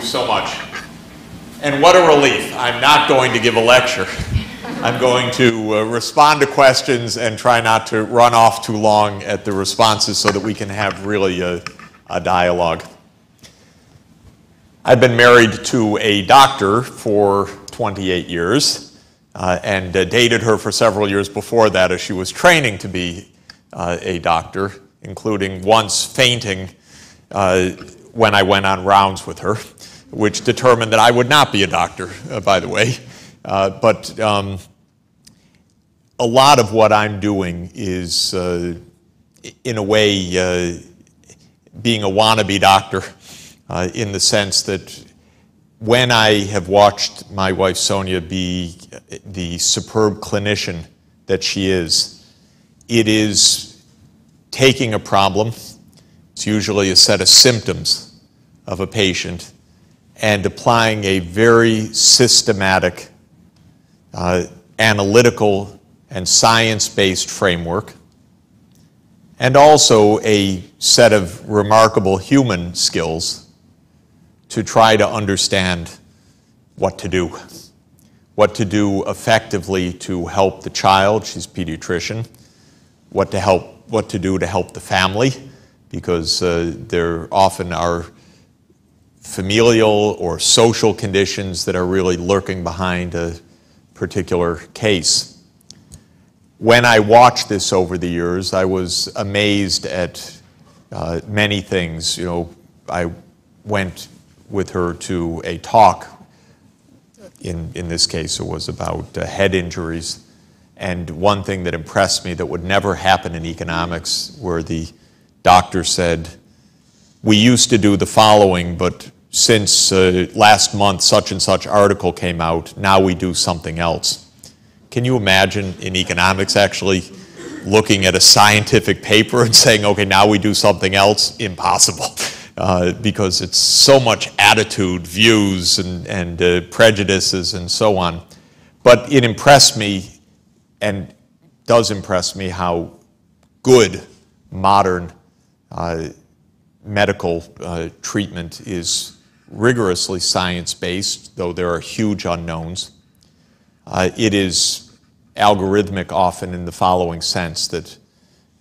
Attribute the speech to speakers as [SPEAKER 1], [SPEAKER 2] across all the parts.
[SPEAKER 1] so much. And what a relief. I'm not going to give a lecture. I'm going to respond to questions and try not to run off too long at the responses so that we can have really a dialogue. I've been married to a doctor for 28 years and dated her for several years before that as she was training to be a doctor, including once fainting when I went on rounds with her, which determined that I would not be a doctor, by the way. But a lot of what I'm doing is, in a way, being a wannabe doctor, in the sense that when I have watched my wife Sonia be the superb clinician that she is, it is taking a problem, it's usually a set of symptoms of a patient, and applying a very systematic, analytical and science-based framework, and also a set of remarkable human skills to try to understand what to do. What to do effectively to help the child, she's a pediatrician, what to do to help the family, because there often are familial or social conditions that are really lurking behind a particular case. When I watched this over the years, I was amazed at many things. You know, I went with her to a talk. In this case, it was about head injuries. And one thing that impressed me that would never happen in economics, where the doctor said, "We used to do the following, but since last month such and such article came out, now we do something else." Can you imagine in economics actually looking at a scientific paper and saying, okay, now we do something else? Impossible. Because it's so much attitude, views, and prejudices and so on. But it impressed me, and does impress me, how good modern medical treatment is rigorously science-based, though there are huge unknowns. It is algorithmic often in the following sense that,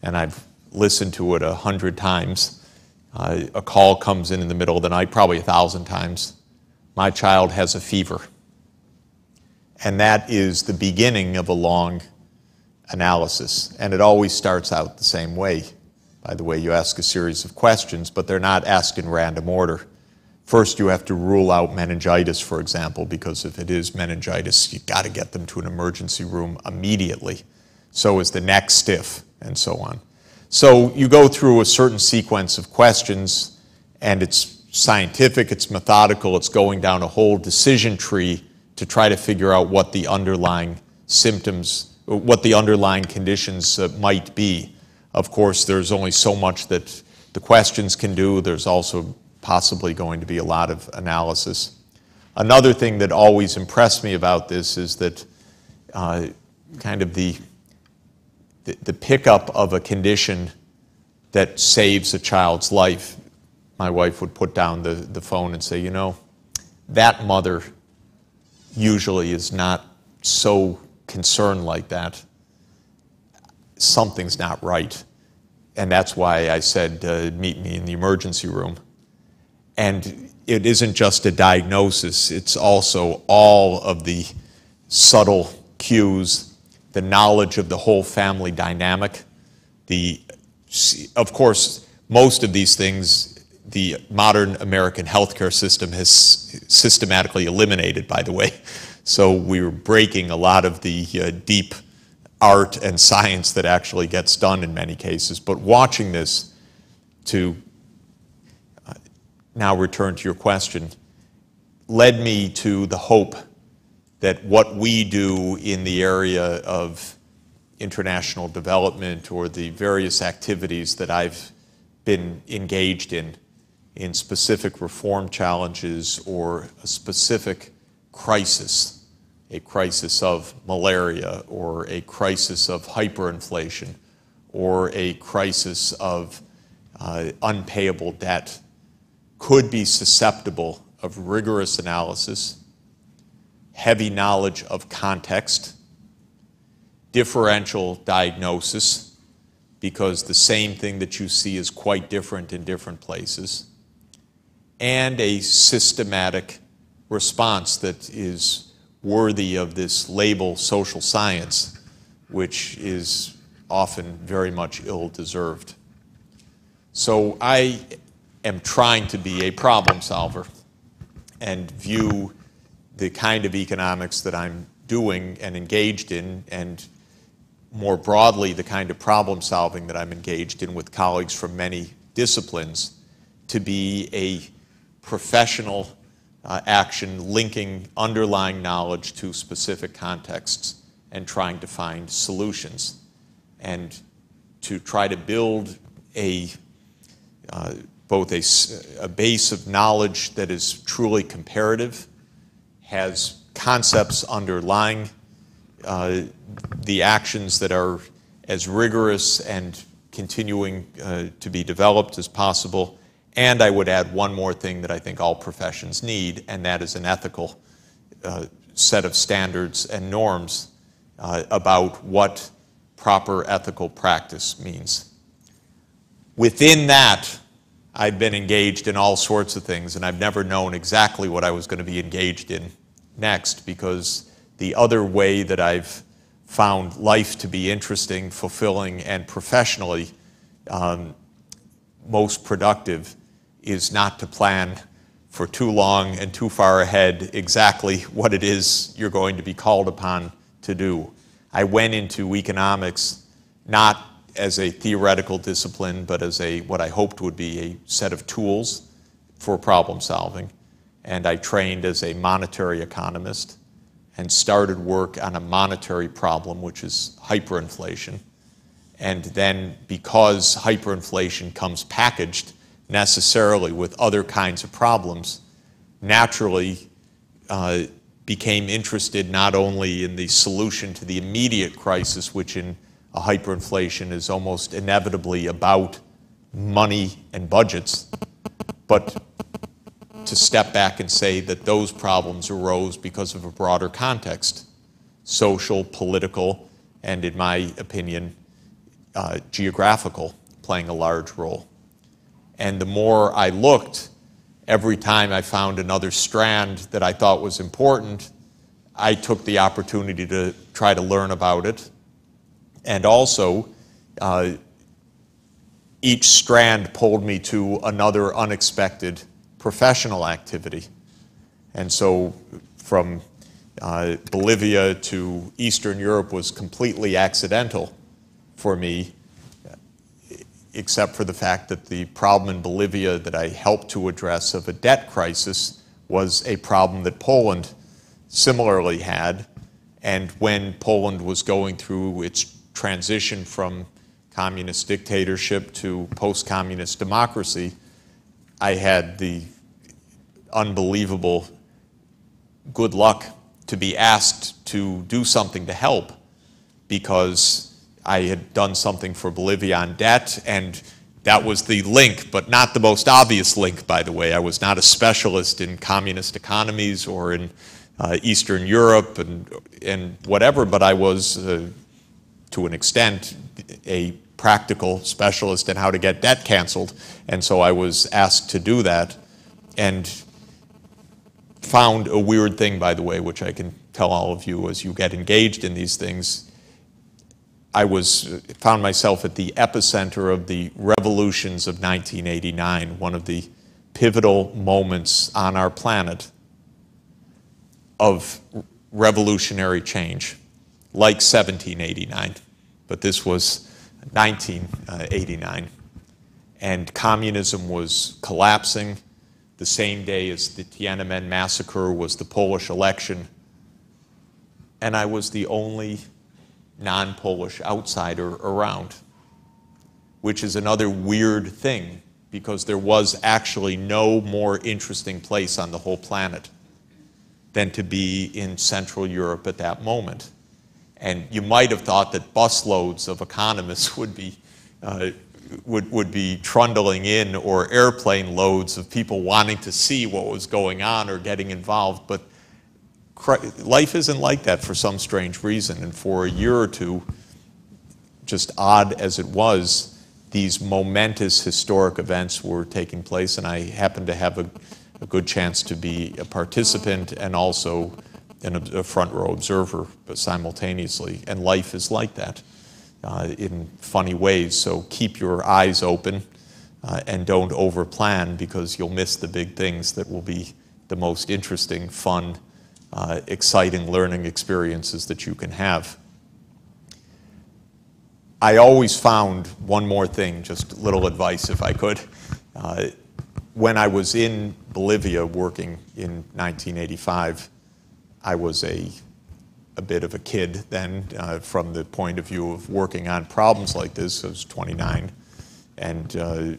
[SPEAKER 1] and I've listened to it 100 times, a call comes in the middle of the night, probably 1,000 times. My child has a fever. And that is the beginning of a long analysis. And it always starts out the same way. By the way, you ask a series of questions, but they're not asked in random order. First, you have to rule out meningitis, for example, because if it is meningitis, you've got to get them to an emergency room immediately. So is the neck stiff, and so on. So you go through a certain sequence of questions, and it's scientific, it's methodical, it's going down a whole decision tree to try to figure out what the underlying symptoms, what the underlying conditions might be. Of course, there's only so much that the questions can do. There's also possibly going to be a lot of analysis. Another thing that always impressed me about this is that kind of the pickup of a condition that saves a child's life. My wife would put down the phone and say, you know, that mother usually is not so concerned like that. Something's not right. And that's why I said, meet me in the emergency room. And it isn't just a diagnosis, it's also all of the subtle cues, the knowledge of the whole family dynamic. Of course, most of these things, the modern American healthcare system has systematically eliminated, by the way. So we're breaking a lot of the deep art and science that actually gets done in many cases. But watching this, to now return to your question, led me to the hope that what we do in the area of international development or the various activities that I've been engaged in specific reform challenges or a specific crisis, a crisis of malaria or a crisis of hyperinflation or a crisis of unpayable debt, could be susceptible of rigorous analysis, heavy knowledge of context, differential diagnosis, because the same thing that you see is quite different in different places, and a systematic response that is worthy of this label social science, which is often very much ill-deserved. So I am trying to be a problem solver and view the kind of economics that I'm doing and engaged in, and more broadly the kind of problem solving that I'm engaged in with colleagues from many disciplines, to be a professional action linking underlying knowledge to specific contexts and trying to find solutions, and to try to build both a base of knowledge that is truly comparative, has concepts underlying the actions that are as rigorous and continuing to be developed as possible. And I would add one more thing that I think all professions need, and that is an ethical set of standards and norms about what proper ethical practice means. Within that, I've been engaged in all sorts of things, and I've never known exactly what I was going to be engaged in next, because the other way that I've found life to be interesting, fulfilling, and professionally most productive is not to plan for too long and too far ahead exactly what it is you're going to be called upon to do. I went into economics not as a theoretical discipline, but as what I hoped would be a set of tools for problem solving. And I trained as a monetary economist and started work on a monetary problem, which is hyperinflation. And then, because hyperinflation comes packaged necessarily with other kinds of problems, naturally became interested not only in the solution to the immediate crisis, which in a hyperinflation is almost inevitably about money and budgets, but to step back and say that those problems arose because of a broader context, social, political, and in my opinion, geographical, playing a large role. And the more I looked, every time I found another strand that I thought was important, I took the opportunity to try to learn about it. And also, each strand pulled me to another unexpected professional activity. And so from Bolivia to Eastern Europe was completely accidental for me, except for the fact that the problem in Bolivia that I helped to address of a debt crisis was a problem that Poland similarly had. And when Poland was going through its transition from communist dictatorship to post-communist democracy, I had the unbelievable good luck to be asked to do something to help, because I had done something for Bolivia on debt, and that was the link, but not the most obvious link, by the way. I was not a specialist in communist economies or in Eastern Europe and whatever, but I was, to an extent, a practical specialist in how to get debt canceled. And so I was asked to do that, and found a weird thing, by the way, which I can tell all of you as you get engaged in these things. I found myself at the epicenter of the revolutions of 1989, one of the pivotal moments on our planet of revolutionary change, like 1789, but this was 1989. And communism was collapsing. The same day as the Tiananmen massacre was the Polish election, and I was the only non-Polish outsider around, which is another weird thing, because there was actually no more interesting place on the whole planet than to be in Central Europe at that moment. And you might have thought that busloads of economists would be would be trundling in, or airplane loads of people wanting to see what was going on or getting involved. But life isn't like that for some strange reason. And for a year or two, just odd as it was, these momentous historic events were taking place, and I happened to have a good chance to be a participant and also a front row observer, but simultaneously. And life is like that in funny ways. So keep your eyes open and don't overplan, because you'll miss the big things that will be the most interesting, fun, exciting learning experiences that you can have. I always found one more thing, just a little advice if I could. When I was in Bolivia working in 1985, I was a bit of a kid then from the point of view of working on problems like this. I was 29 and I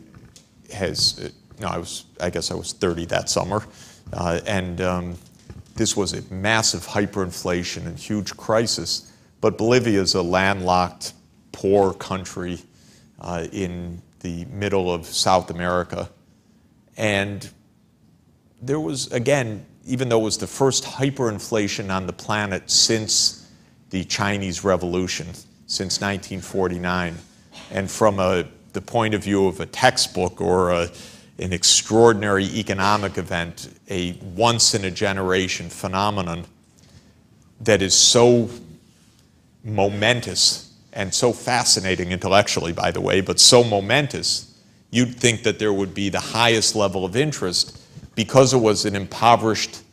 [SPEAKER 1] guess I was 30 that summer. This was a massive hyperinflation and huge crisis. But Bolivia is a landlocked, poor country in the middle of South America. And there was, again, even though it was the first hyperinflation on the planet since the Chinese Revolution, since 1949, and from the point of view of a textbook or an extraordinary economic event, a once-in-a-generation phenomenon that is so momentous and so fascinating intellectually, by the way, but so momentous, you'd think that there would be the highest level of interest because it was an impoverished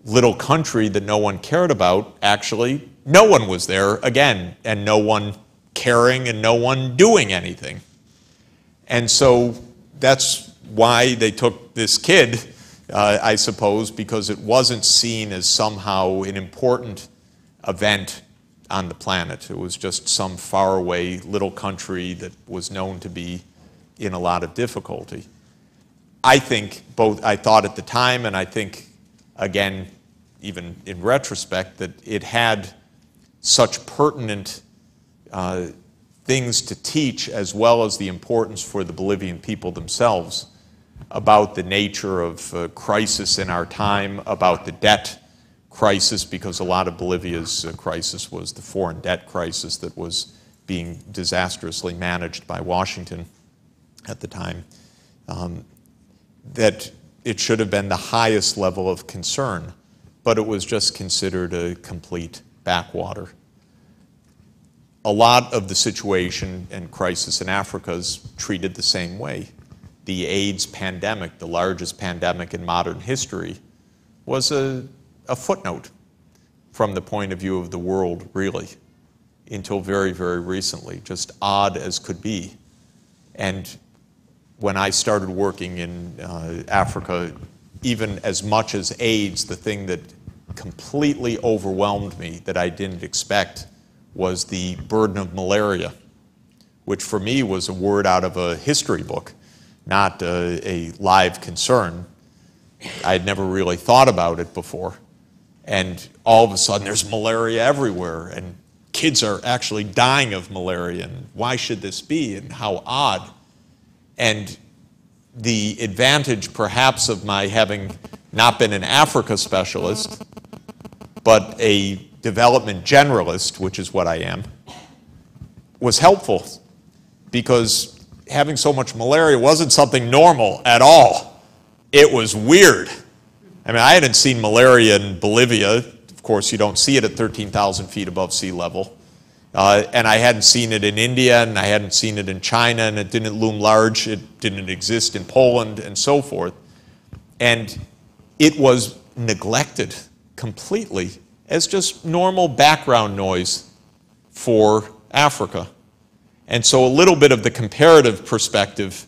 [SPEAKER 1] little country that no one cared about. Actually, no one was there, again, and no one caring and no one doing anything. And so that's why they took this kid, I suppose, because it wasn't seen as somehow an important event on the planet. It was just some faraway little country that was known to be in a lot of difficulty. I thought at the time, and I think, again, even in retrospect, that it had such pertinent things to teach, as well as the importance for the Bolivian people themselves, about the nature of crisis in our time, about the debt crisis, because a lot of Bolivia's crisis was the foreign debt crisis that was being disastrously managed by Washington at the time, that it should have been the highest level of concern, but it was just considered a complete backwater. A lot of the situation and crisis in Africa is treated the same way. The AIDS pandemic, the largest pandemic in modern history, was a footnote from the point of view of the world, really, until very, very recently, just odd as could be. And when I started working in Africa, even as much as AIDS, the thing that completely overwhelmed me that I didn't expect was the burden of malaria, which for me was a word out of a history book, not a live concern. I had never really thought about it before. And all of a sudden there's malaria everywhere, and kids are actually dying of malaria, and why should this be, and how odd. And the advantage perhaps of my having not been an Africa specialist, but a development generalist, which is what I am, was helpful, because having so much malaria wasn't something normal at all. It was weird. I mean, I hadn't seen malaria in Bolivia. Of course, you don't see it at 13,000 feet above sea level. And I hadn't seen it in India, and I hadn't seen it in China, and it didn't loom large. It didn't exist in Poland, and so forth. And it was neglected completely as just normal background noise for Africa. And so a little bit of the comparative perspective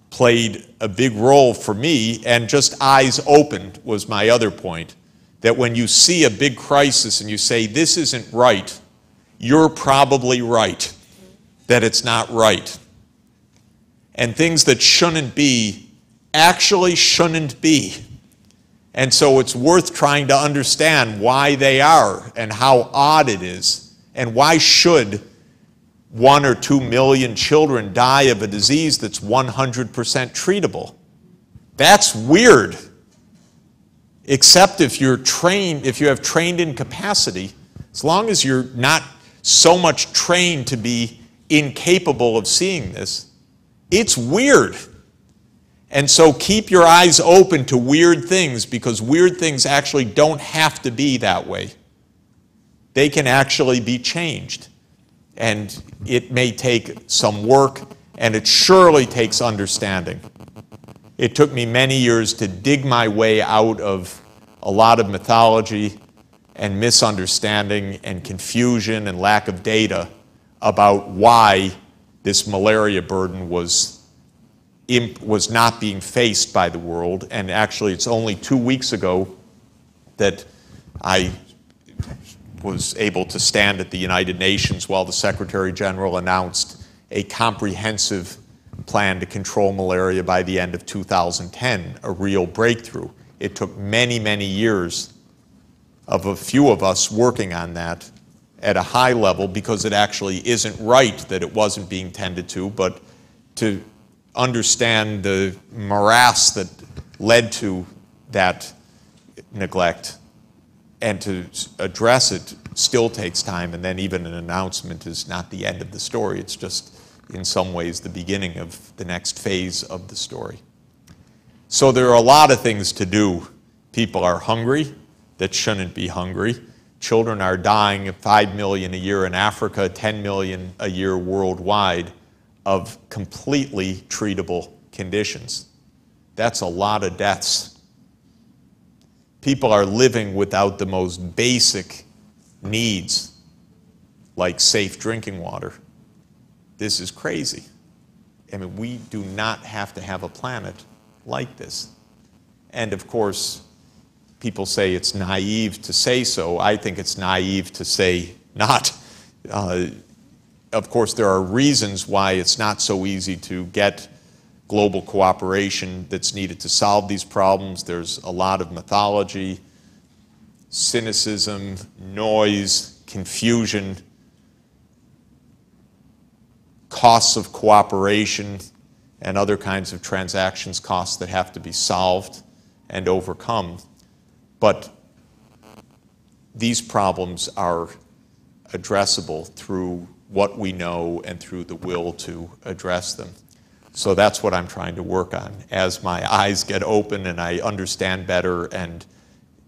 [SPEAKER 1] played a big role for me, and just eyes opened was my other point, that when you see a big crisis and you say, this isn't right, you're probably right that it's not right. And things that shouldn't be actually shouldn't be. And so it's worth trying to understand why they are and how odd it is, and why should 1 or 2 million children die of a disease that's 100% treatable. That's weird. Except if you're trained, if you have trained incapacity, as long as you're not so much trained to be incapable of seeing this, it's weird. And so keep your eyes open to weird things, because weird things actually don't have to be that way. They can actually be changed. And it may take some work, and it surely takes understanding. It took me many years to dig my way out of a lot of mythology and misunderstanding and confusion and lack of data about why this malaria burden was not being faced by the world. And actually, it's only 2 weeks ago that I was able to stand at the United Nations while the Secretary General announced a comprehensive plan to control malaria by the end of 2010, a real breakthrough. It took many, many years of a few of us working on that at a high level, because it actually isn't right that it wasn't being tended to, but to understand the morass that led to that neglect and to address it still takes time. And then even an announcement is not the end of the story. It's just, in some ways, the beginning of the next phase of the story. So there are a lot of things to do. People are hungry that shouldn't be hungry. Children are dying, 5 million a year in Africa, 10 million a year worldwide, of completely treatable conditions. That's a lot of deaths. People are living without the most basic needs, like safe drinking water. This is crazy. I mean, we do not have to have a planet like this. And of course, people say it's naive to say so. I think it's naive to say not. Of course, there are reasons why it's not so easy to get global cooperation that's needed to solve these problems. There's a lot of mythology, cynicism, noise, confusion, costs of cooperation, and other kinds of transactions costs that have to be solved and overcome. But these problems are addressable through what we know and through the will to address them. So that's what I'm trying to work on. As my eyes get open and I understand better, and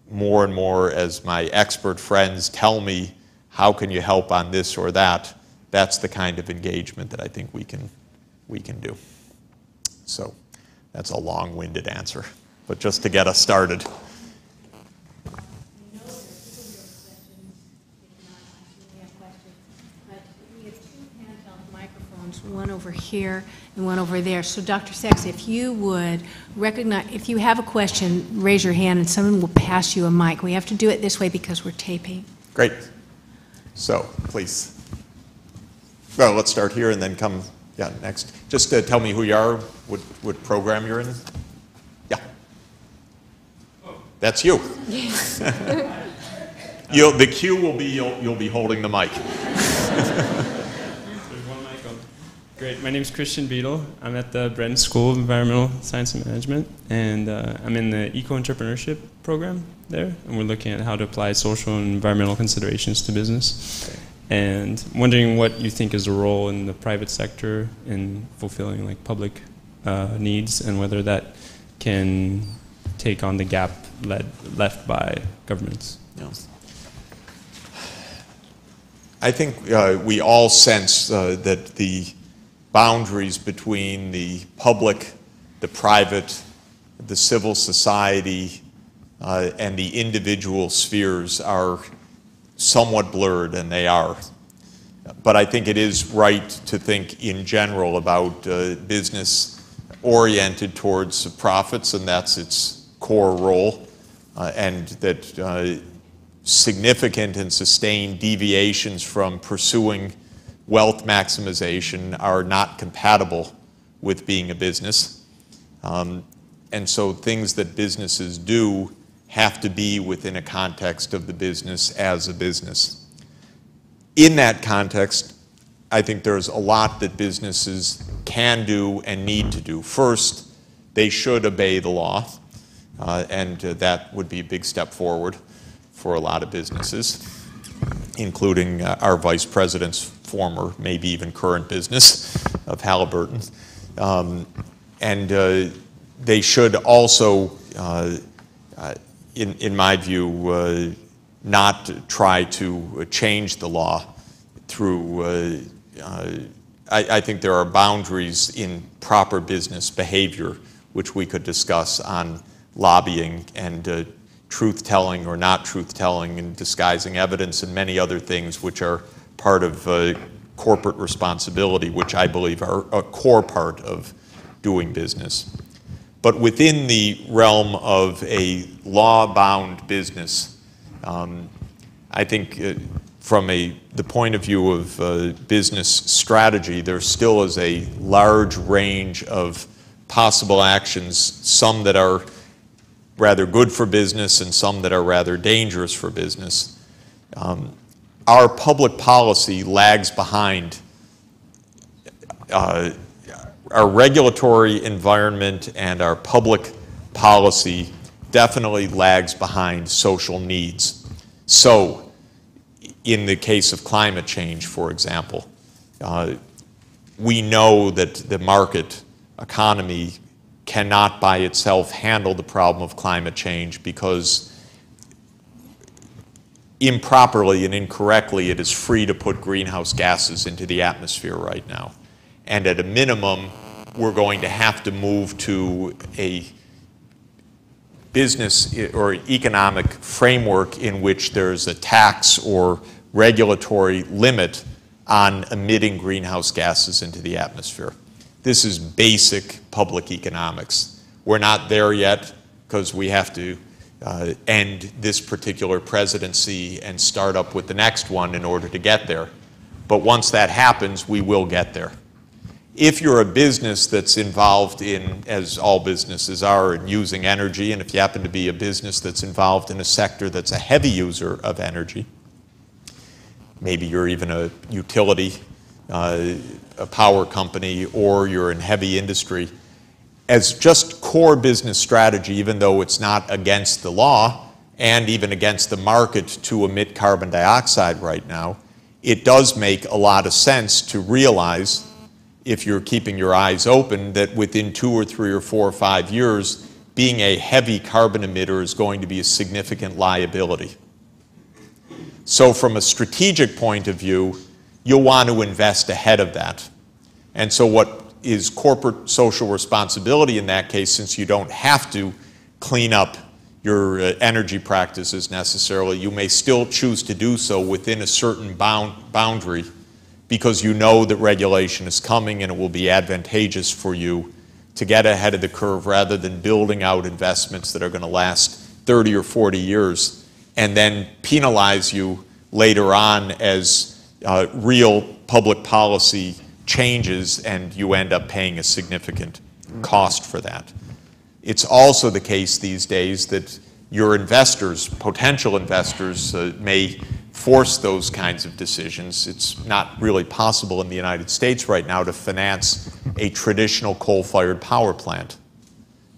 [SPEAKER 1] more as my expert friends tell me, how can you help on this or that, that's the kind of engagement that I think we can do. So that's a long-winded answer, but just to get us started.
[SPEAKER 2] One over here and one over there. So Dr. Sachs, if you would recognize, if you have a question, raise your hand and someone will pass you a mic. We have to do it this way because we're taping.
[SPEAKER 1] Great. So, please. Well, let's start here and then come, next. Just tell me who you are, what program you're in. Yeah. That's you. The cue will be, you'll be holding the mic.
[SPEAKER 3] Great. My name is Christian Beadle. I'm at the Brennan School of Environmental Science and Management, and I'm in the Eco-Entrepreneurship program there, and we're looking at how to apply social and environmental considerations to business. Okay. And wondering what you think is the role in the private sector in fulfilling like public needs, and whether that can take on the gap left by governments.
[SPEAKER 1] Yes. I think we all sense that the boundaries between the public, the private, the civil society, and the individual spheres are somewhat blurred, and they are. But I think it is right to think in general about business oriented towards profits, and that's its core role, and that significant and sustained deviations from pursuing wealth maximization are not compatible with being a business. And so things that businesses do have to be within a context of the business as a business. In that context, I think there's a lot that businesses can do and need to do. First, they should obey the law, and that would be a big step forward for a lot of businesses, including our Vice President's former, maybe even current business of Halliburton. And they should also, in my view, not try to change the law through, I think there are boundaries in proper business behavior, which we could discuss on lobbying and truth-telling or not truth-telling and disguising evidence and many other things which are part of corporate responsibility, which I believe are a core part of doing business. But within the realm of a law-bound business, I think from the point of view of business strategy, there still is a large range of possible actions, some that are rather good for business and some that are rather dangerous for business. Our public policy lags behind. Our regulatory environment and our public policy definitely lags behind social needs. So, in the case of climate change, for example, we know that the market economy cannot by itself handle the problem of climate change because improperly and incorrectly it is free to put greenhouse gases into the atmosphere right now. And at a minimum, we're going to have to move to a business or economic framework in which there's a tax or regulatory limit on emitting greenhouse gases into the atmosphere. This is basic public economics. We're not there yet because we have to end this particular presidency and start up with the next one in order to get there. But once that happens, we will get there. If you're a business that's involved in, as all businesses are, in using energy, and if you happen to be a business that's involved in a sector that's a heavy user of energy, maybe you're even a utility, a power company, or you're in heavy industry, as just core business strategy, even though it's not against the law and even against the market to emit carbon dioxide right now, it does make a lot of sense to realize, if you're keeping your eyes open, that within 2 or 3 or 4 or 5 years, being a heavy carbon emitter is going to be a significant liability. So from a strategic point of view, you'll want to invest ahead of that. And so what is corporate social responsibility in that case, since you don't have to clean up your energy practices necessarily, you may still choose to do so within a certain boundary because you know that regulation is coming and it will be advantageous for you to get ahead of the curve rather than building out investments that are going to last 30 or 40 years and then penalize you later on as real public policy changes and you end up paying a significant cost for that. It's also the case these days that your investors, potential investors, may force those kinds of decisions. It's not really possible in the United States right now to finance a traditional coal-fired power plant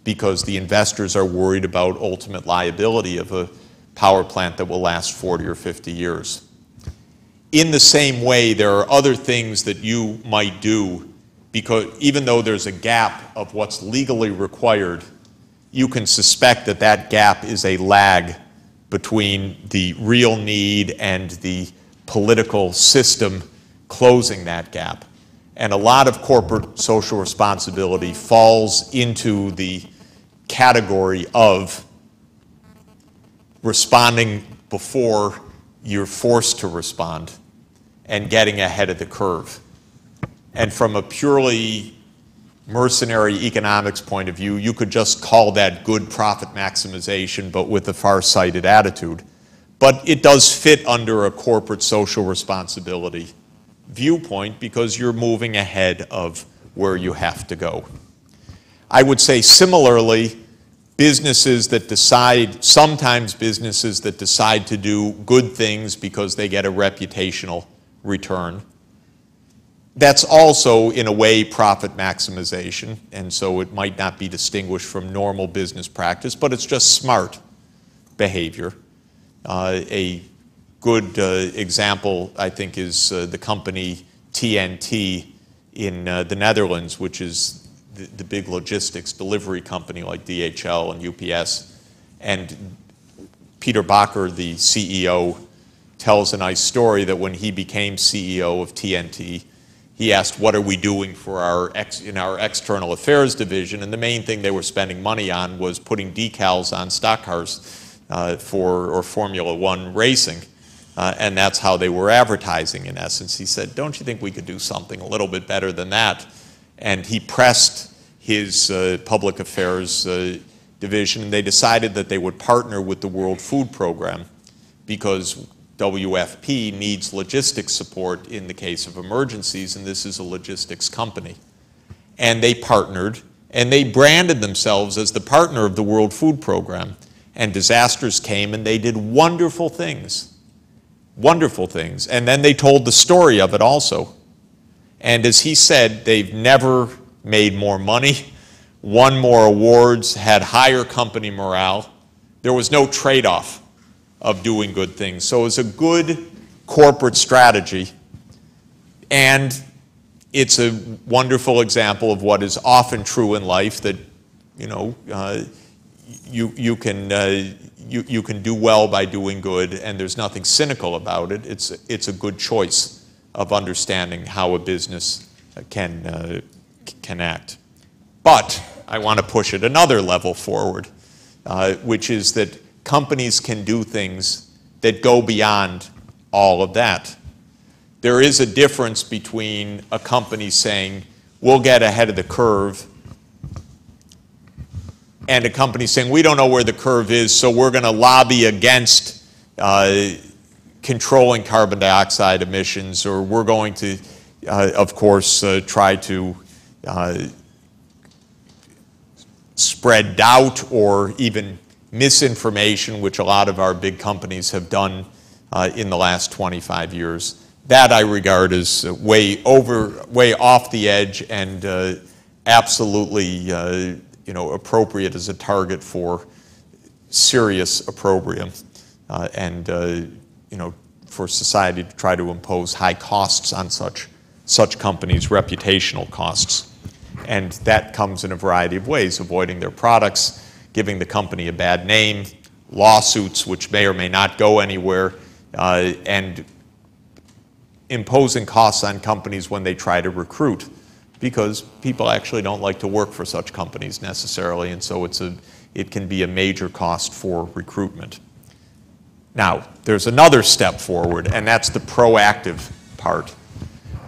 [SPEAKER 1] because the investors are worried about ultimate liability of a power plant that will last 40 or 50 years. In the same way, there are other things that you might do because even though there's a gap of what's legally required, you can suspect that that gap is a lag between the real need and the political system closing that gap. And a lot of corporate social responsibility falls into the category of responding before you're forced to respond and getting ahead of the curve. And from a purely mercenary economics point of view, you could just call that good profit maximization, but with a far-sighted attitude. But it does fit under a corporate social responsibility viewpoint because you're moving ahead of where you have to go. I would say similarly, businesses that decide, sometimes businesses that decide to do good things because they get a reputational return, That's also, in a way, profit maximization, and so it might not be distinguished from normal business practice, but it's just smart behavior. A good example, I think, is the company TNT in the Netherlands, which is the big logistics delivery company like DHL and UPS. And Peter Bakker, the CEO, tells a nice story that when he became CEO of TNT, he asked, what are we doing for in our external affairs division? And the main thing they were spending money on was putting decals on stock cars for Formula One racing. And that's how they were advertising, in essence. He said, don't you think we could do something a little bit better than that? And he pressed his public affairs division, and they decided that they would partner with the World Food Program because WFP needs logistics support in the case of emergencies, and this is a logistics company. And they partnered, and they branded themselves as the partner of the World Food Program. And disasters came, and they did wonderful things. Wonderful things. And then they told the story of it also. And as he said, they've never made more money, won more awards, had higher company morale. There was no trade-off of doing good things. So it's a good corporate strategy, and it's a wonderful example of what is often true in life, that you can do well by doing good, and there's nothing cynical about it. It's a good choice of understanding how a business can act. But I want to push it another level forward, which is that companies can do things that go beyond all of that. There is a difference between a company saying, we'll get ahead of the curve, and a company saying, we don't know where the curve is, so we're going to lobby against controlling carbon dioxide emissions, or we're going to, of course, try to spread doubt or even misinformation, which a lot of our big companies have done in the last 25 years. That I regard as way off the edge, and absolutely appropriate as a target for serious opprobrium, and for society to try to impose high costs on such companies, reputational costs. And that comes in a variety of ways: avoiding their products, giving the company a bad name, lawsuits which may or may not go anywhere, and imposing costs on companies when they try to recruit, because people actually don't like to work for such companies necessarily, and so it can be a major cost for recruitment. Now, there's another step forward, and that's the proactive part.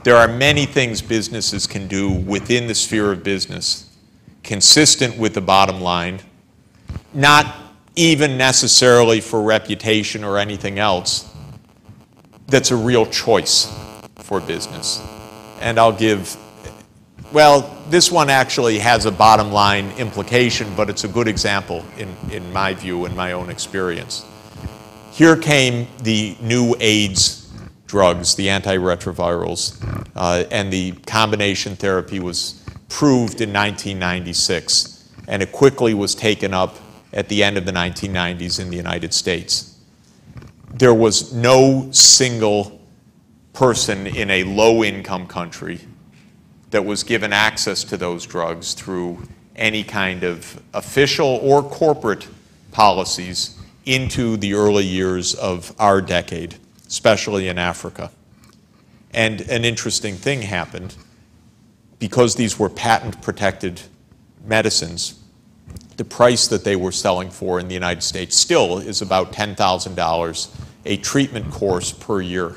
[SPEAKER 1] There are many things businesses can do within the sphere of business, consistent with the bottom line, not even necessarily for reputation or anything else, that's a real choice for business. And I'll give, well, this one actually has a bottom line implication, but it's a good example in my view and my own experience. Here came the new AIDS drugs, the antiretrovirals, and the combination therapy was proved in 1996, and it quickly was taken up at the end of the 1990s in the United States. There was no single person in a low-income country that was given access to those drugs through any kind of official or corporate policies into the early years of our decade, especially in Africa. And an interesting thing happened. Because these were patent-protected medicines, the price that they were selling for in the United States still is about $10,000 a treatment course per year.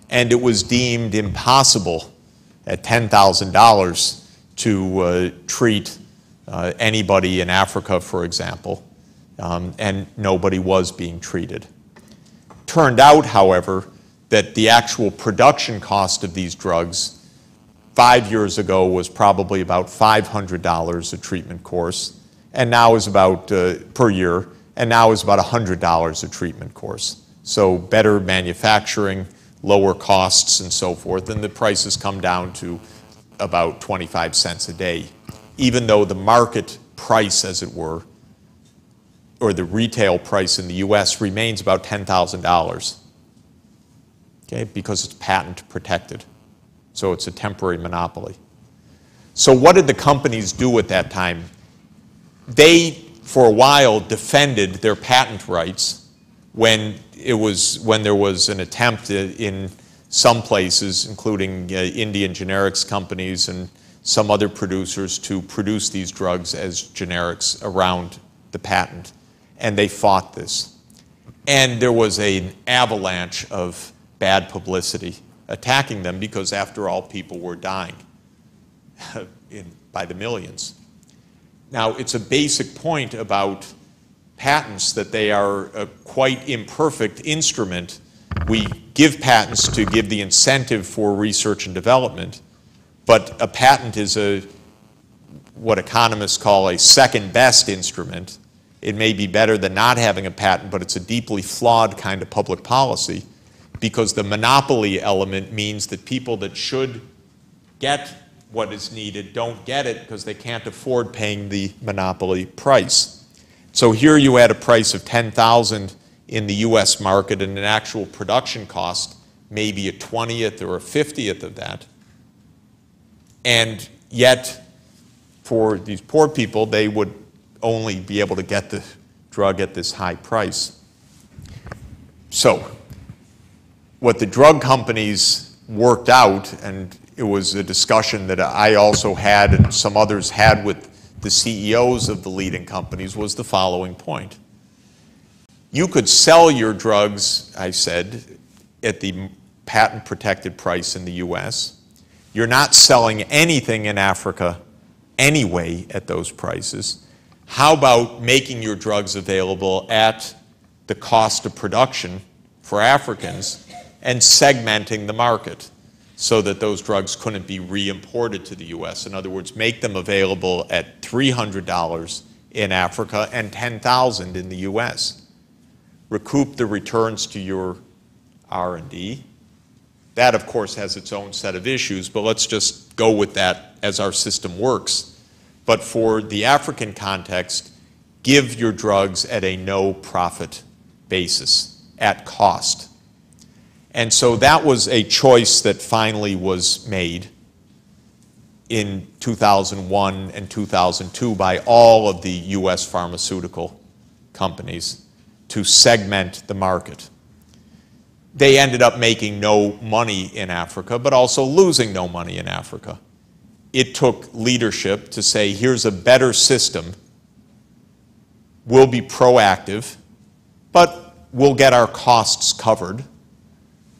[SPEAKER 1] And it was deemed impossible at $10,000 to treat anybody in Africa, for example, and nobody was being treated. Turned out, however, that the actual production cost of these drugs 5 years ago was probably about $500 a treatment course, and now is about, per year, and now is about $100 a treatment course. So better manufacturing, lower costs and so forth, and the prices come down to about 25 cents a day, even though the market price, as it were, or the retail price in the US remains about $10,000, okay, because it's patent protected. So it's a temporary monopoly. So what did the companies do at that time? They, for a while, defended their patent rights when there was an attempt in some places, including Indian generics companies and some other producers, to produce these drugs as generics around the patent. And they fought this. And there was an avalanche of bad publicity attacking them because, after all, people were dying by the millions. Now, it's a basic point about patents that they are a quite imperfect instrument. We give patents to give the incentive for research and development, but a patent is what economists call a second best instrument. It may be better than not having a patent, but it's a deeply flawed kind of public policy, because the monopoly element means that people that should get what is needed don't get it because they can't afford paying the monopoly price. So here you had a price of $10,000 in the US market, and an actual production cost maybe a 20th or a 50th of that. And yet, for these poor people, they would only be able to get the drug at this high price. So what the drug companies worked out, and it was a discussion that I also had and some others had with the CEOs of the leading companies, was the following point. You could sell your drugs, I said, at the patent-protected price in the US. You're not selling anything in Africa anyway at those prices. How about making your drugs available at the cost of production for Africans and segmenting the market so that those drugs couldn't be re-imported to the US? In other words, make them available at $300 in Africa and $10,000 in the US. Recoup the returns to your R&D. That, of course, has its own set of issues, but let's just go with that as our system works. But for the African context, give your drugs at a no-profit basis, at cost. And so that was a choice that finally was made in 2001 and 2002 by all of the US pharmaceutical companies to segment the market. They ended up making no money in Africa, but also losing no money in Africa. It took leadership to say, here's a better system. We'll be proactive, but we'll get our costs covered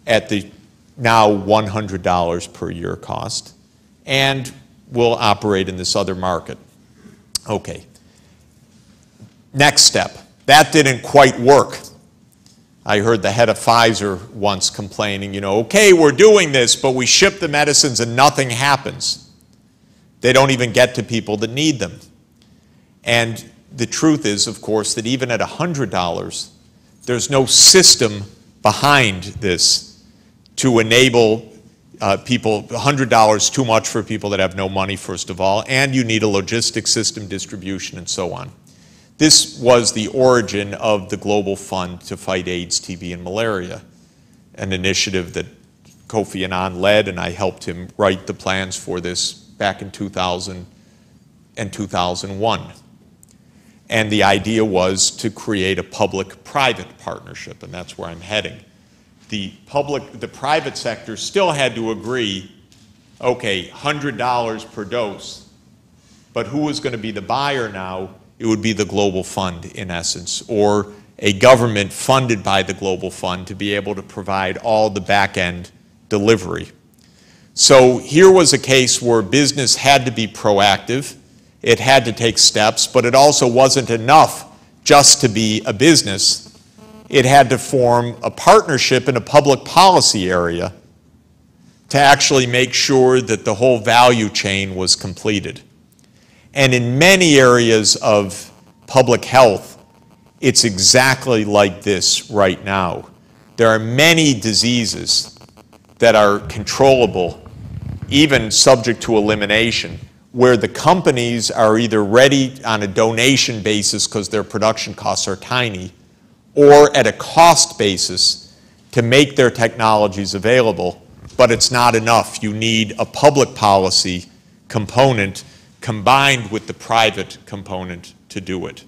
[SPEAKER 1] at the now $100 per year cost, and we'll operate in this other market. Okay. Next step. That didn't quite work. I heard the head of Pfizer once complaining, you know, okay, we're doing this, but we ship the medicines and nothing happens. They don't even get to people that need them. And the truth is, of course, that even at $100, there's no system behind this to enable people. $100 too much for people that have no money, first of all, and you need a logistic system, distribution, and so on. This was the origin of the Global Fund to fight AIDS, TB, and malaria, an initiative that Kofi Annan led, and I helped him write the plans for this back in 2000 and 2001. And the idea was to create a public-private partnership, and that's where I'm heading. The private sector still had to agree, okay, $100 per dose, but who was going to be the buyer now? It would be the Global Fund, in essence, or a government funded by the Global Fund to be able to provide all the back-end delivery. So here was a case where business had to be proactive. It had to take steps, but it also wasn't enough just to be a business. It had to form a partnership in a public policy area to actually make sure that the whole value chain was completed. And in many areas of public health, it's exactly like this right now. There are many diseases that are controllable, even subject to elimination, where the companies are either ready on a donation basis because their production costs are tiny, or at a cost basis to make their technologies available, but it's not enough. You need a public policy component combined with the private component to do it.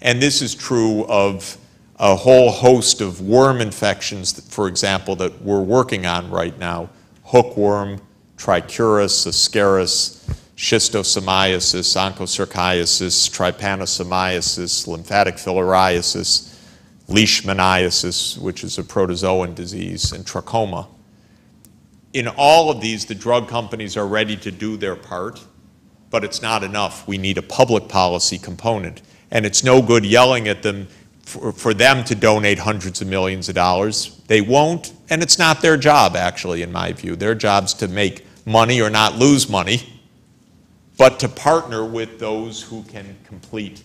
[SPEAKER 1] And this is true of a whole host of worm infections, for example, that we're working on right now: hookworm, trichuris, ascaris, schistosomiasis, onchocerciasis, trypanosomiasis, lymphatic filariasis, leishmaniasis, which is a protozoan disease, and trachoma. In all of these, the drug companies are ready to do their part, but it's not enough. We need a public policy component. And it's no good yelling at them for them to donate hundreds of millions of dollars. They won't, and it's not their job, actually, in my view. Their job's to make money or not lose money, but to partner with those who can complete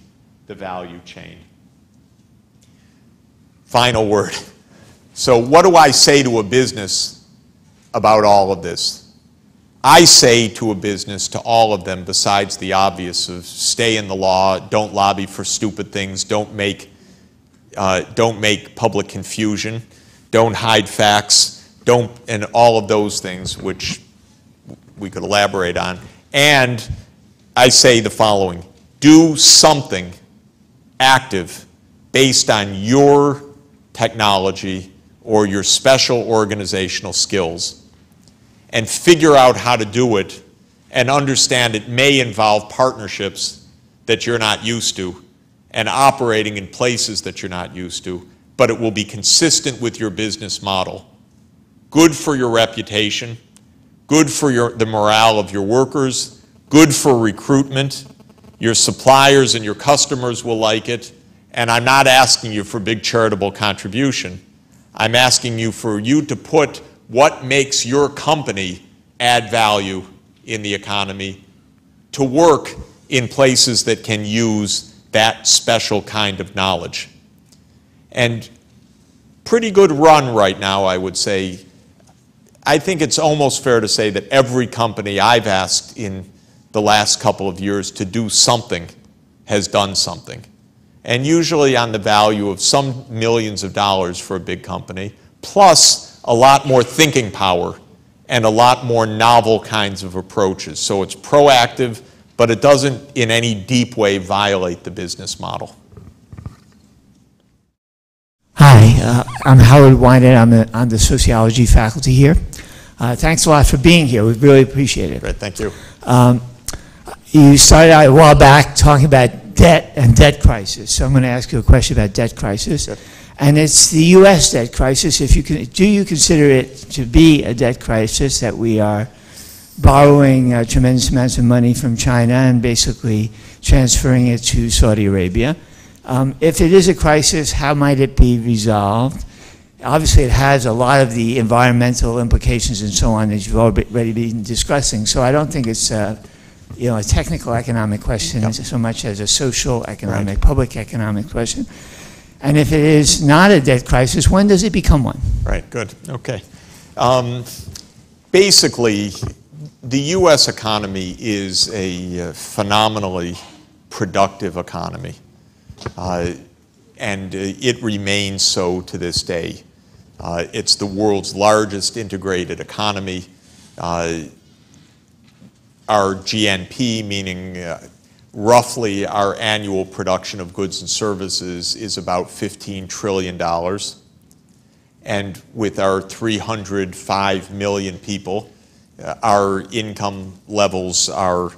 [SPEAKER 1] the value chain. Final word. So what do I say to a business about all of this? I say to a business, to all of them, besides the obvious of stay in the law, don't lobby for stupid things, don't make public confusion, don't hide facts, and all of those things which we could elaborate on. And I say the following: do something active based on your technology or your special organizational skills, and figure out how to do it, and understand it may involve partnerships that you're not used to and operating in places that you're not used to, but it will be consistent with your business model. Good for your reputation, good for the morale of your workers, good for recruitment. Your suppliers and your customers will like it, and I'm not asking you for big charitable contribution. I'm asking you for you to put what makes your company add value in the economy to work in places that can use that special kind of knowledge. And pretty good run right now, I would say. I think it's almost fair to say that every company I've asked in the last couple of years to do something has done something. And usually on the value of some millions of dollars for a big company, plus a lot more thinking power and a lot more novel kinds of approaches. So it's proactive, but it doesn't in any deep way violate the business model.
[SPEAKER 4] Hi, I'm Howard Wynett. I'm the sociology faculty here. Thanks a lot for being here. We really appreciate it.
[SPEAKER 1] Great, thank you.
[SPEAKER 4] You started out a while back talking about debt and debt crisis. So I'm going to ask you a question about debt crisis.
[SPEAKER 1] Good.
[SPEAKER 4] And it's the U.S. debt crisis. Do you consider it to be a debt crisis, that we are borrowing tremendous amounts of money from China and basically transferring it to Saudi Arabia? If it is a crisis, how might it be resolved? Obviously, it has a lot of the environmental implications and so on that you've already been discussing. So I don't think it's a technical economic question so much as a social economic, public economic question. And if it is not a debt crisis, when does it become one?
[SPEAKER 1] Right, good, okay. Basically, the U.S. economy is a phenomenally productive economy, and it remains so to this day. It's the world's largest integrated economy. Our GNP, meaning roughly our annual production of goods and services, is about $15 trillion. And with our 305 million people, our income levels are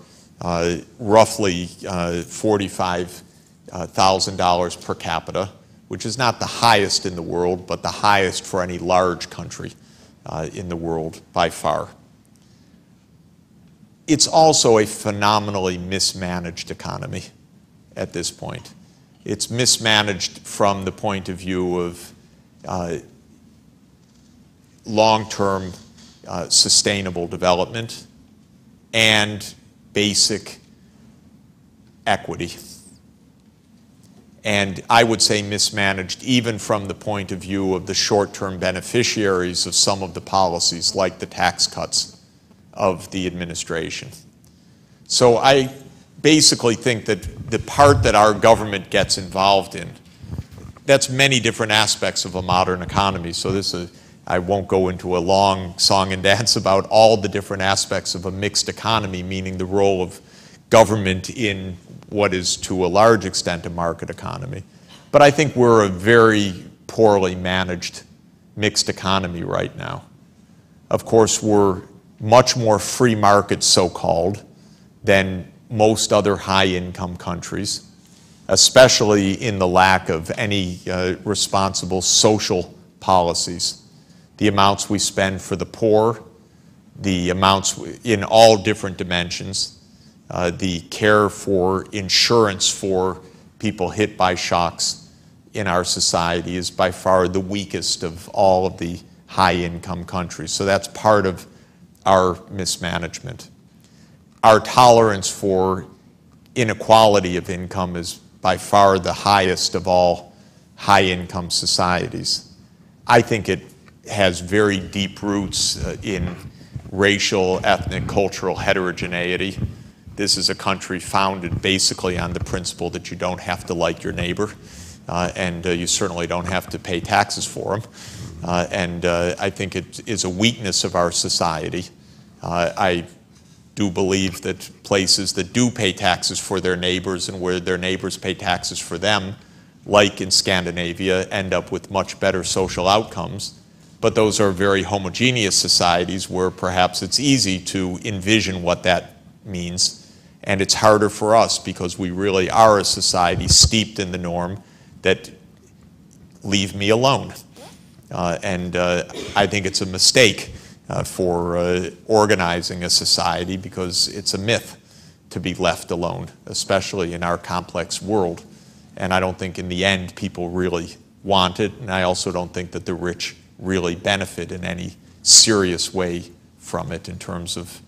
[SPEAKER 1] roughly $45,000 per capita, which is not the highest in the world, but the highest for any large country in the world by far. It's also a phenomenally mismanaged economy at this point. It's mismanaged from the point of view of long-term sustainable development and basic equity. and I would say mismanaged even from the point of view of the short-term beneficiaries of some of the policies, like the tax cuts of the administration. So I basically think that the part that our government gets involved in, that's many different aspects of a modern economy. So this is, I won't go into a long song and dance about all the different aspects of a mixed economy, meaning the role of government in what is to a large extent a market economy. But I think we're a very poorly managed mixed economy right now. Of course, we're much more free market, so-called, than most other high-income countries, especially in the lack of any responsible social policies. The amounts we spend for the poor, the amounts in all different dimensions, the care for insurance for people hit by shocks in our society is by far the weakest of all of the high-income countries. So that's part of our mismanagement. Our tolerance for inequality of income is by far the highest of all high-income societies. I think it has very deep roots in racial, ethnic, cultural heterogeneity. This is a country founded basically on the principle that you don't have to like your neighbor, and you certainly don't have to pay taxes for them. And I think it is a weakness of our society. I do believe that places that do pay taxes for their neighbors and where their neighbors pay taxes for them, like in Scandinavia, end up with much better social outcomes. But those are very homogeneous societies where perhaps it's easy to envision what that means. And it's harder for us because we really are a society steeped in the norm that leave me alone. And I think it's a mistake for organizing a society because it's a myth to be left alone, especially in our complex world. And I don't think in the end people really want it, and I also don't think that the rich really benefit in any serious way from it in terms of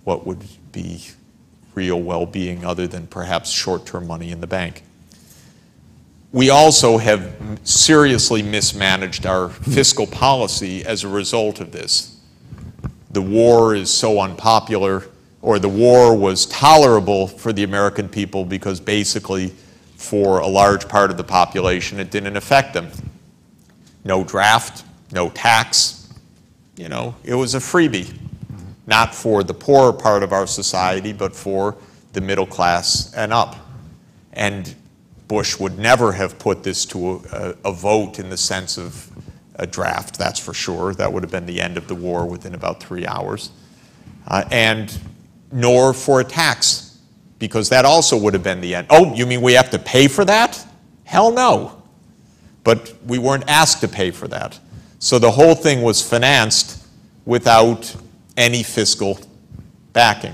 [SPEAKER 1] what would be real well-being other than perhaps short-term money in the bank. We also have seriously mismanaged our fiscal policy as a result of this. The war is so unpopular, or the war was tolerable for the American people because basically for a large part of the population it didn't affect them. No draft, no tax, you know, it was a freebie. Not for the poorer part of our society, but for the middle class and up. And Bush would never have put this to a vote in the sense of a draft, that's for sure. That would have been the end of the war within about 3 hours. And nor for a tax, because that also would have been the end. Oh, you mean we have to pay for that? Hell no. But we weren't asked to pay for that. So the whole thing was financed without any fiscal backing.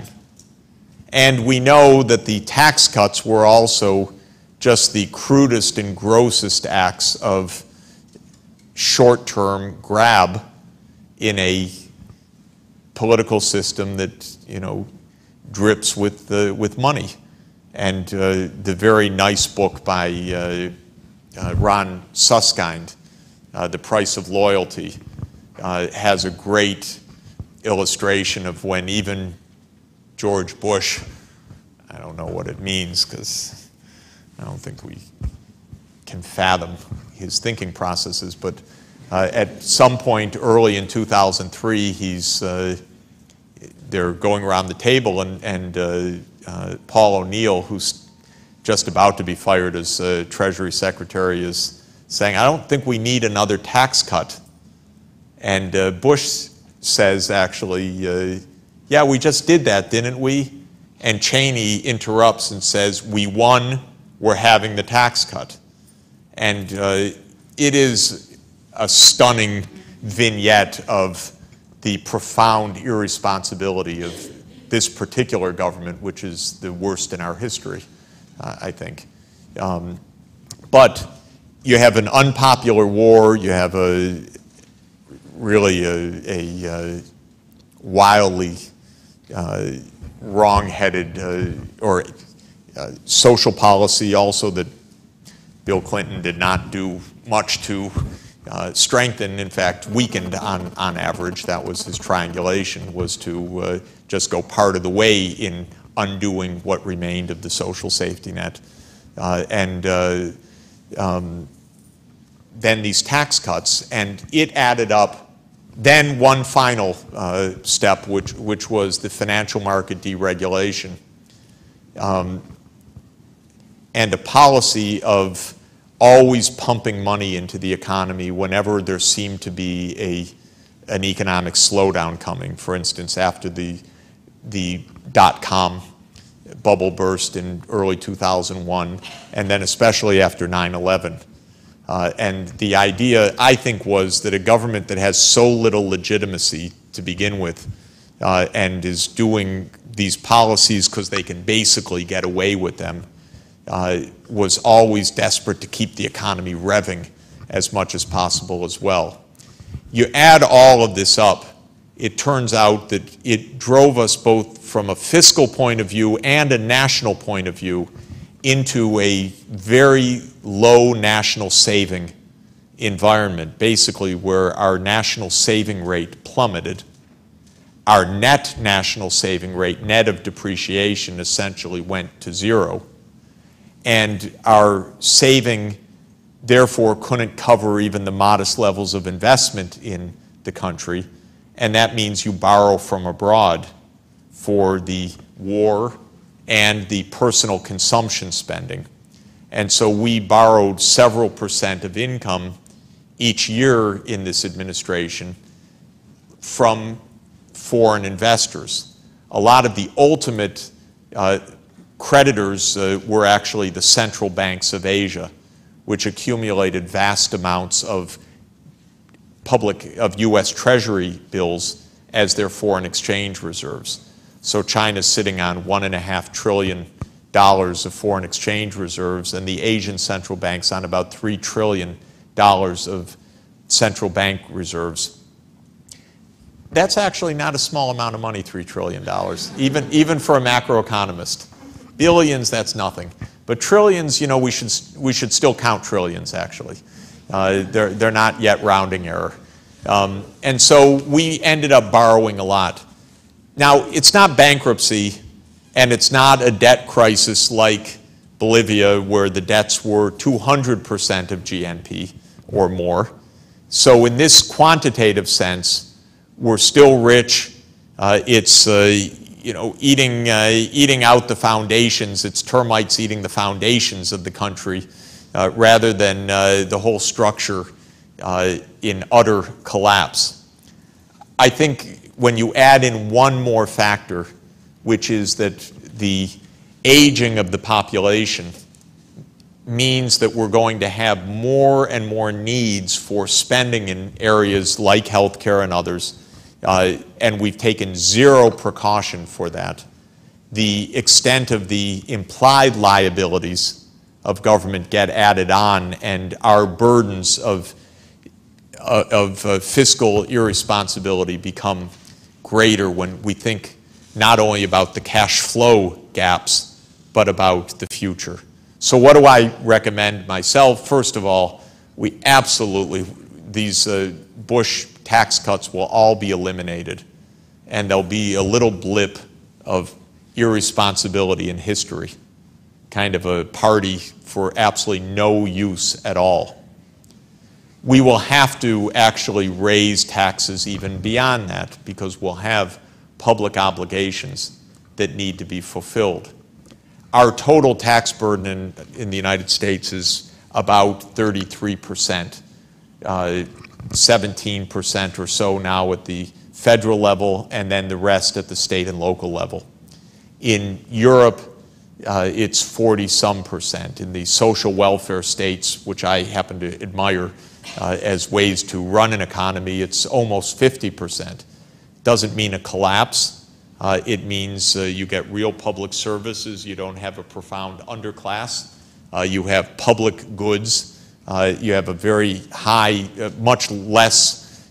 [SPEAKER 1] And we know that the tax cuts were also just the crudest and grossest acts of short-term grab in a political system that, you know, drips with money. And the very nice book by Ron Suskind, The Price of Loyalty, has a great illustration of when even George Bush, I don't know what it means because I don't think we can fathom his thinking processes, but at some point early in 2003, they're going around the table and Paul O'Neill, who's just about to be fired as Treasury Secretary, is saying, I don't think we need another tax cut. And Bush says, actually, yeah, we just did that, didn't we? And Cheney interrupts and says, we won, we're having the tax cut. And it is a stunning vignette of the profound irresponsibility of this particular government, which is the worst in our history, I think. But you have an unpopular war, you have a wildly wrong-headed or social policy also that Bill Clinton did not do much to strengthen, in fact, weakened on average. That was his triangulation, was to just go part of the way in undoing what remained of the social safety net. Then these tax cuts, and it added up. Then one final step, which was the financial market deregulation, and a policy of always pumping money into the economy whenever there seemed to be an economic slowdown coming. For instance, after the dot-com bubble burst in early 2001, and then especially after 9/11. And the idea, I think, was that a government that has so little legitimacy to begin with and is doing these policies because they can basically get away with them was always desperate to keep the economy revving as much as possible as well. You add all of this up, it turns out that it drove us both from a fiscal point of view and a national point of view into a very low national saving environment, basically where our national saving rate plummeted. Our net national saving rate, net of depreciation, essentially went to zero. And our saving, therefore, couldn't cover even the modest levels of investment in the country. And that means you borrow from abroad for the war and the personal consumption spending. And so we borrowed several percent of income each year in this administration from foreign investors. A lot of the ultimate creditors were actually the central banks of Asia, which accumulated vast amounts of U.S. Treasury bills as their foreign exchange reserves. So China's sitting on $1.5 trillion of foreign exchange reserves, and the Asian central banks on about $3 trillion of central bank reserves. That's actually not a small amount of money, $3 trillion, even for a macroeconomist. Billions, that's nothing. But trillions, you know, we should still count trillions, actually. They're not yet rounding error. And so we ended up borrowing a lot. Now, it's not bankruptcy, and it's not a debt crisis like Bolivia, where the debts were 200% of GNP or more. So in this quantitative sense, we're still rich. It's eating out the foundations. It's termites eating the foundations of the country, rather than the whole structure in utter collapse. I think when you add in one more factor, which is that the aging of the population means that we're going to have more and more needs for spending in areas like healthcare and others, and we've taken zero precaution for that. The extent of the implied liabilities of government get added on, and our burdens of fiscal irresponsibility become greater when we think not only about the cash flow gaps, but about the future. So what do I recommend myself? First of all, we absolutely, these Bush tax cuts will all be eliminated, and there'll be a little blip of irresponsibility in history, kind of a party for absolutely no use at all. We will have to actually raise taxes even beyond that, because we'll have public obligations that need to be fulfilled. Our total tax burden in the United States is about 33%, 17% or so now at the federal level, and then the rest at the state and local level. In Europe, it's 40-some%. In the social welfare states, which I happen to admire as ways to run an economy, it's almost 50%. Doesn't mean a collapse. It means you get real public services. You don't have a profound underclass. You have public goods. You have a very high, much less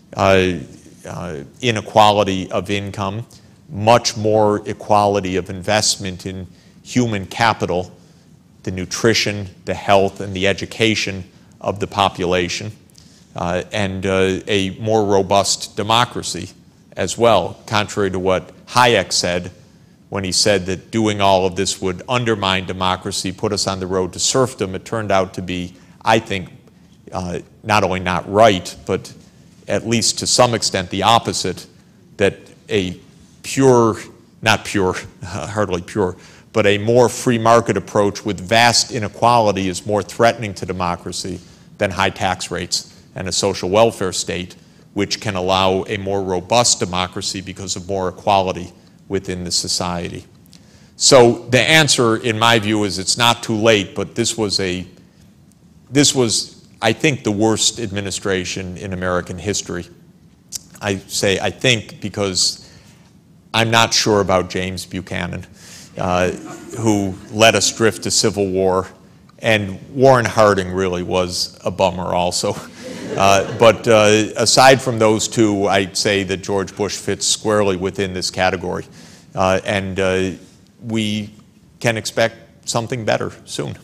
[SPEAKER 1] inequality of income, much more equality of investment in human capital, the nutrition, the health, and the education of the population, and a more robust democracy as well, contrary to what Hayek said when he said that doing all of this would undermine democracy, put us on the road to serfdom. It turned out to be, I think, not only not right, but at least to some extent the opposite, that a pure, not pure, hardly pure, but a more free market approach with vast inequality is more threatening to democracy than high tax rates and a social welfare state, which can allow a more robust democracy because of more equality within the society. So the answer, in my view, is it's not too late, but this was, I think, the worst administration in American history. I say I think because I'm not sure about James Buchanan, who let us drift to civil war, and Warren Harding really was a bummer also. But aside from those two, I'd say that George Bush fits squarely within this category. And we can expect something better soon.